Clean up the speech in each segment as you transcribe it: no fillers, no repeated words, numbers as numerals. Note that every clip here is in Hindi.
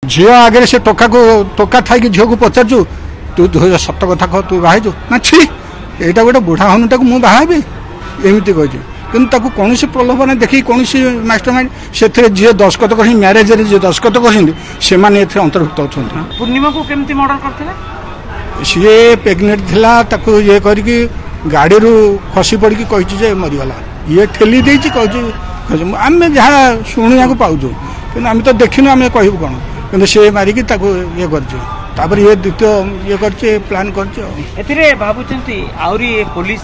झील आगे से टोका को टोका थाई झील को पचारू तू सत कथा कह तू बाहु ना छी यहाँ गोटे बुढ़ा हन मुझे बाहबी एमती कही कि कौन प्रलोभन देखिए कौन मास्टर माइंड से जी दस्खत कर म्यारेज जी दस्खत कर अंतर्भुक्त अच्छा पूर्णिमा को केमती मर्डर करते सी प्रेग्नेंट थिला ताकू ये करके गाड़ी रू खसी पड़ी कही मरीगला ये ठेली देती कही आम जहाँ शुणा पाचु कि आम तो देखिनु आम कहूँ कौन कि सी मारिकी ये कर ये द्वितीय ये कर प्लान कर भावुंट आहरी पुलिस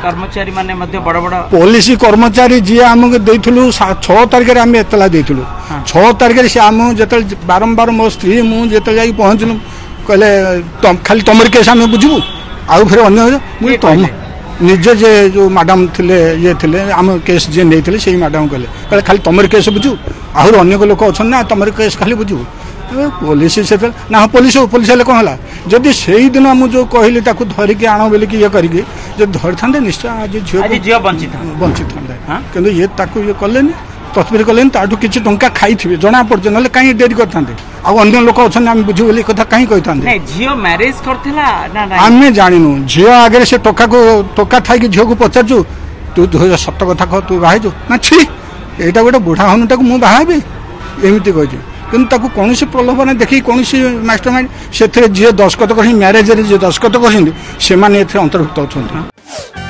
कर्मचारी माने बड़ बड़ पुलिस कर्मचारी जी आमको देलु 6 तारिख आम एतला देलु 6 तारिख से आम जो बारंबार मो स्त्री मुझे जा पहुँचलु कहले खाली तुम केस आम बुझू आउ फिर अन्य तुम निजे जे जो मैडम थिले ये थिले आम केस जे नहीं से मैडम कहले खाली तुम केस बुझू आहरी अन्य लोक अच्छा ना तुम केस खाली बुझू पुलिस से ना पुलिस पुलिस कौन है जदि से ही दिन मुझे जो कहली धरिकी आण बोल ये करके धरी था निश्चय आज झील बंची था कि ये ये कले तस्वीर कले ताठू किसी टंका खाई जना पड़े ना कहीं डेरी करते अन्य लोक अच्छा आम बुझू बोली कथा कहीं कही झील मैरिज करथिला आम जानू झील आगे से टोका को टोका थाई झील को पचारू तू सत कथा कह तू बाहु ना छी यहाँ गोटे बुढ़ा हन मुझे बाहबी एमती कही कि कौन प्रलोभन देखिए कौन मास्टर माइंड से जी दस्खत कर म्यारेज जी दस्खत कर अंतर्भुक्त अच्छा।